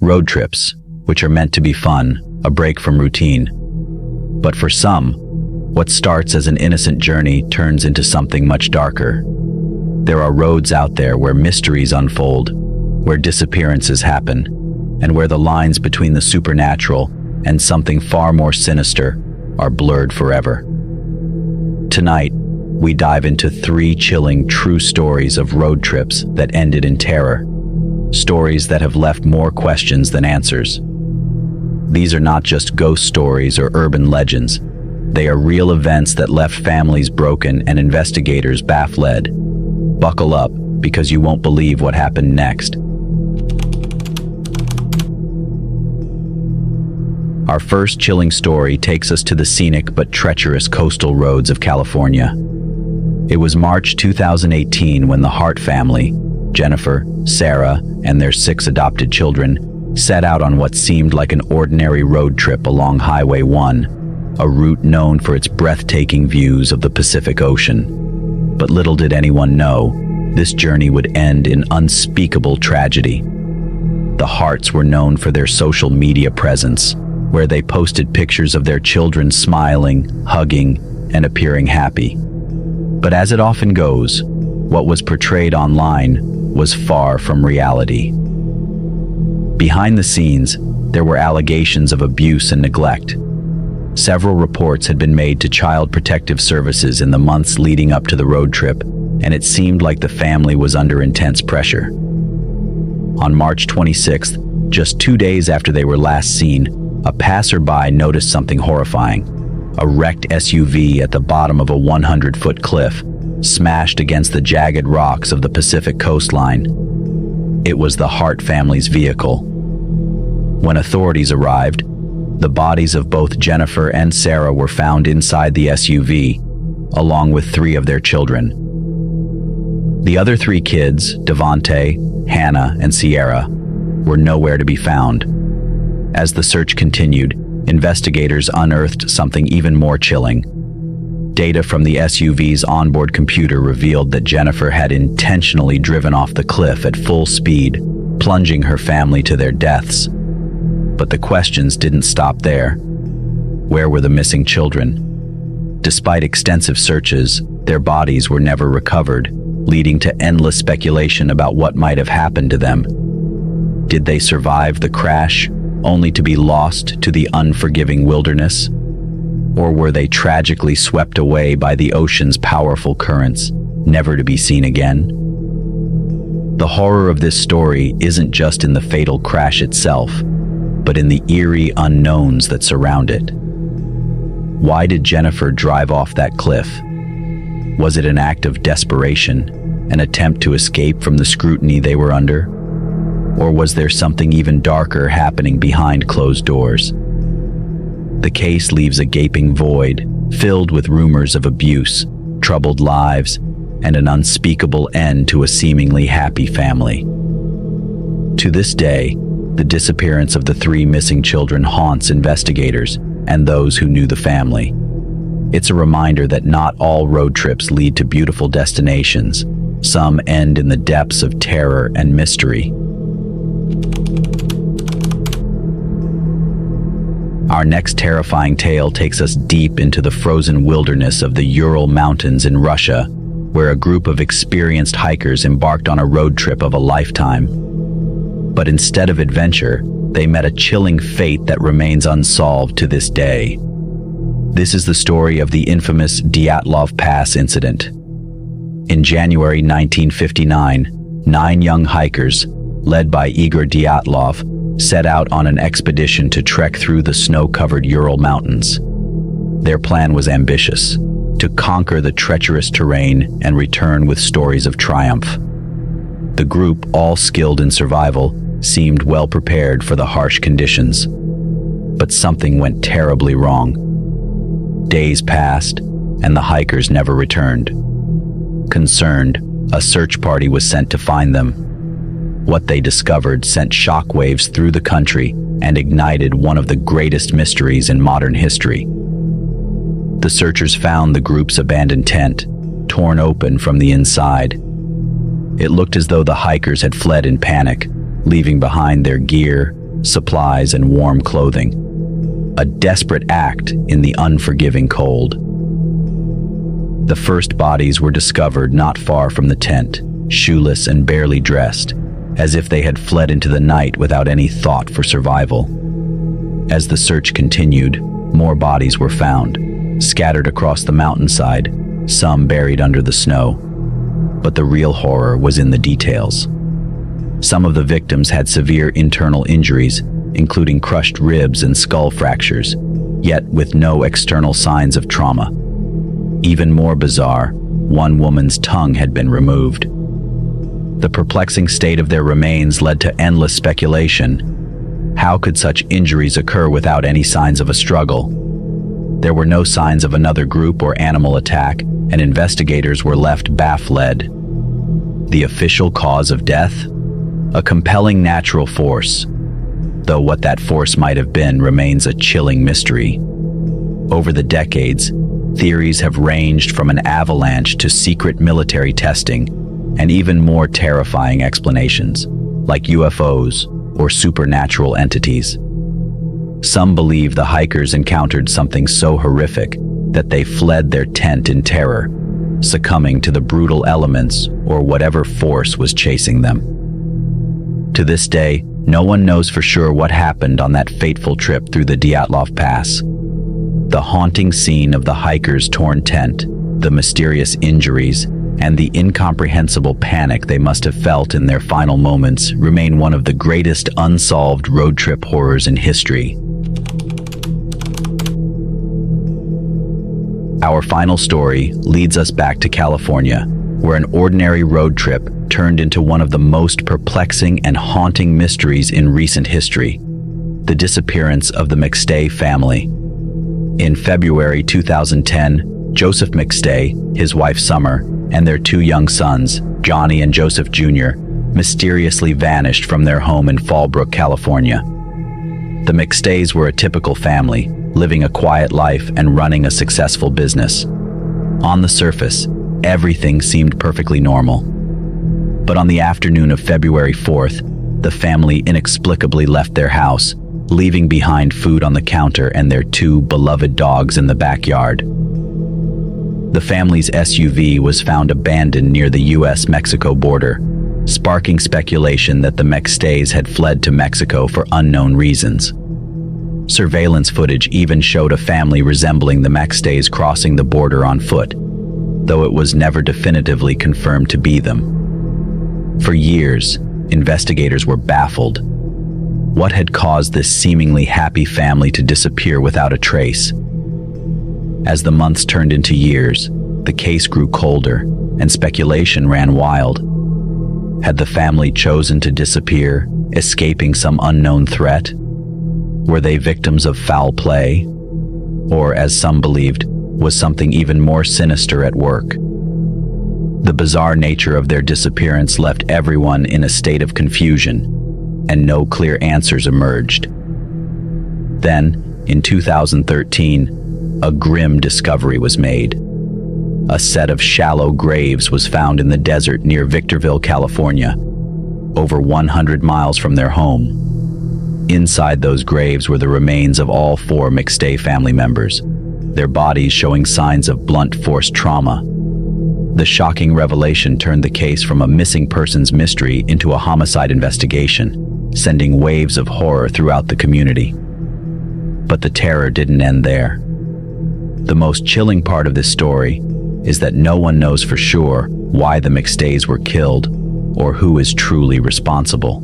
Road trips, which are meant to be fun, a break from routine. But for some, what starts as an innocent journey turns into something much darker. There are roads out there where mysteries unfold, where disappearances happen, and where the lines between the supernatural and something far more sinister are blurred forever. Tonight, we dive into 3 chilling true stories of road trips that ended in terror. Stories that have left more questions than answers. These are not just ghost stories or urban legends. They are real events that left families broken and investigators baffled. Buckle up, because you won't believe what happened next. Our first chilling story takes us to the scenic but treacherous coastal roads of California. It was March 2018 when the Hart family, Jennifer, Sarah, and their 6 adopted children, set out on what seemed like an ordinary road trip along Highway 1, a route known for its breathtaking views of the Pacific Ocean. But little did anyone know, this journey would end in unspeakable tragedy. The Harts were known for their social media presence, where they posted pictures of their children smiling, hugging, and appearing happy. But as it often goes, what was portrayed online was far from reality. Behind the scenes, there were allegations of abuse and neglect. Several reports had been made to Child Protective Services in the months leading up to the road trip, and it seemed like the family was under intense pressure. On March 26th, just 2 days after they were last seen, a passerby noticed something horrifying. A wrecked SUV at the bottom of a 100-foot cliff, smashed against the jagged rocks of the Pacific coastline. It was the Hart family's vehicle. When authorities arrived, the bodies of both Jennifer and Sarah were found inside the SUV, along with 3 of their children. The other 3 kids, Devontae, Hannah, and Sierra, were nowhere to be found. As the search continued, investigators unearthed something even more chilling. Data from the SUV's onboard computer revealed that Jennifer had intentionally driven off the cliff at full speed, plunging her family to their deaths. But the questions didn't stop there. Where were the missing children? Despite extensive searches, their bodies were never recovered, leading to endless speculation about what might have happened to them. Did they survive the crash, only to be lost to the unforgiving wilderness? Or were they tragically swept away by the ocean's powerful currents, never to be seen again? The horror of this story isn't just in the fatal crash itself, but in the eerie unknowns that surround it. Why did Jennifer drive off that cliff? Was it an act of desperation, an attempt to escape from the scrutiny they were under? Or was there something even darker happening behind closed doors? The case leaves a gaping void, filled with rumors of abuse, troubled lives, and an unspeakable end to a seemingly happy family. To this day, the disappearance of the 3 missing children haunts investigators and those who knew the family. It's a reminder that not all road trips lead to beautiful destinations. Some end in the depths of terror and mystery. Our next terrifying tale takes us deep into the frozen wilderness of the Ural Mountains in Russia, where a group of experienced hikers embarked on a road trip of a lifetime. But instead of adventure, they met a chilling fate that remains unsolved to this day. This is the story of the infamous Dyatlov Pass incident. In January 1959, 9 young hikers, led by Igor Dyatlov, set out on an expedition to trek through the snow-covered Ural Mountains. Their plan was ambitious: to conquer the treacherous terrain and return with stories of triumph. The group, all skilled in survival, seemed well prepared for the harsh conditions. But something went terribly wrong. Days passed, and the hikers never returned. Concerned, a search party was sent to find them. What they discovered sent shockwaves through the country and ignited one of the greatest mysteries in modern history. The searchers found the group's abandoned tent, torn open from the inside. It looked as though the hikers had fled in panic, leaving behind their gear, supplies, and warm clothing. A desperate act in the unforgiving cold. The first bodies were discovered not far from the tent, shoeless and barely dressed, as if they had fled into the night without any thought for survival. As the search continued, more bodies were found, scattered across the mountainside, some buried under the snow. But the real horror was in the details. Some of the victims had severe internal injuries, including crushed ribs and skull fractures, yet with no external signs of trauma. Even more bizarre, one woman's tongue had been removed. The perplexing state of their remains led to endless speculation. How could such injuries occur without any signs of a struggle? There were no signs of another group or animal attack, and investigators were left baffled. The official cause of death? A compelling natural force, though what that force might have been remains a chilling mystery. Over the decades, theories have ranged from an avalanche to secret military testing, and even more terrifying explanations, like UFOs or supernatural entities. Some believe the hikers encountered something so horrific that they fled their tent in terror, succumbing to the brutal elements or whatever force was chasing them. To this day, no one knows for sure what happened on that fateful trip through the Dyatlov Pass. The haunting scene of the hikers' torn tent, the mysterious injuries, and the incomprehensible panic they must have felt in their final moments remain one of the greatest unsolved road trip horrors in history. Our final story leads us back to California, where an ordinary road trip turned into one of the most perplexing and haunting mysteries in recent history: the disappearance of the McStay family. In February 2010, Joseph McStay, his wife Summer, and their two young sons, Johnny and Joseph Jr., mysteriously vanished from their home in Fallbrook, California. The McStays were a typical family, living a quiet life and running a successful business. On the surface, everything seemed perfectly normal. But on the afternoon of February 4th, the family inexplicably left their house, leaving behind food on the counter and their two beloved dogs in the backyard. The family's SUV was found abandoned near the US-Mexico border, sparking speculation that the McStays had fled to Mexico for unknown reasons. Surveillance footage even showed a family resembling the McStays crossing the border on foot, though it was never definitively confirmed to be them. For years, investigators were baffled. What had caused this seemingly happy family to disappear without a trace? As the months turned into years, the case grew colder, and speculation ran wild. Had the family chosen to disappear, escaping some unknown threat? Were they victims of foul play? Or, as some believed, was something even more sinister at work? The bizarre nature of their disappearance left everyone in a state of confusion, and no clear answers emerged. Then, in 2013, a grim discovery was made. A set of shallow graves was found in the desert near Victorville, California, over 100 miles from their home. Inside those graves were the remains of all four McStay family members, their bodies showing signs of blunt force trauma. The shocking revelation turned the case from a missing persons mystery into a homicide investigation, sending waves of horror throughout the community. But the terror didn't end there. The most chilling part of this story is that no one knows for sure why the McStays were killed or who is truly responsible.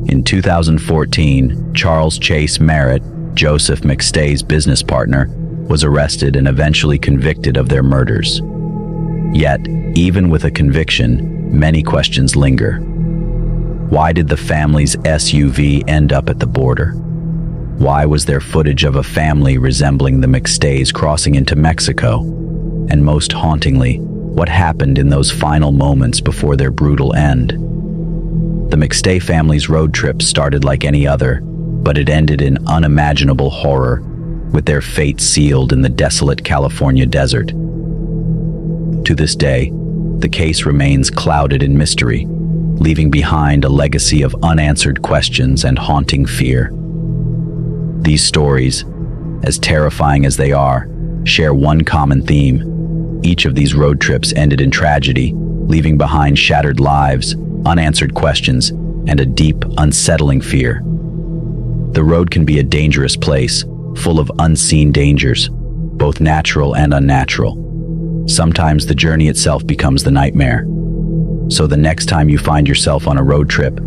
In 2014, Charles Chase Merritt, Joseph McStay's business partner, was arrested and eventually convicted of their murders. Yet, even with a conviction, many questions linger. Why did the family's SUV end up at the border? Why was there footage of a family resembling the McStays crossing into Mexico? And most hauntingly, what happened in those final moments before their brutal end? The McStay family's road trip started like any other, but it ended in unimaginable horror, with their fate sealed in the desolate California desert. To this day, the case remains clouded in mystery, leaving behind a legacy of unanswered questions and haunting fear. These stories, as terrifying as they are, share one common theme. Each of these road trips ended in tragedy, leaving behind shattered lives, unanswered questions, and a deep, unsettling fear. The road can be a dangerous place, full of unseen dangers, both natural and unnatural. Sometimes the journey itself becomes the nightmare. So the next time you find yourself on a road trip,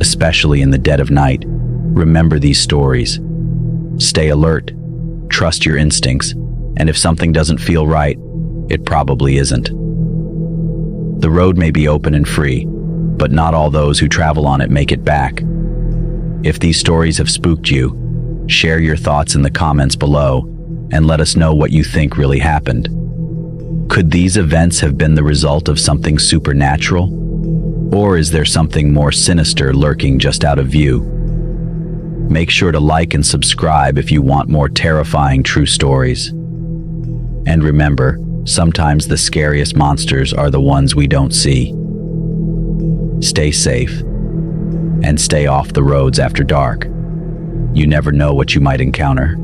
especially in the dead of night, remember these stories. Stay alert, trust your instincts, and if something doesn't feel right, it probably isn't. The road may be open and free, but not all those who travel on it make it back. If these stories have spooked you, share your thoughts in the comments below and let us know what you think really happened. Could these events have been the result of something supernatural? Or is there something more sinister lurking just out of view? Make sure to like and subscribe if you want more terrifying true stories. And remember, sometimes the scariest monsters are the ones we don't see. Stay safe and stay off the roads after dark. You never know what you might encounter.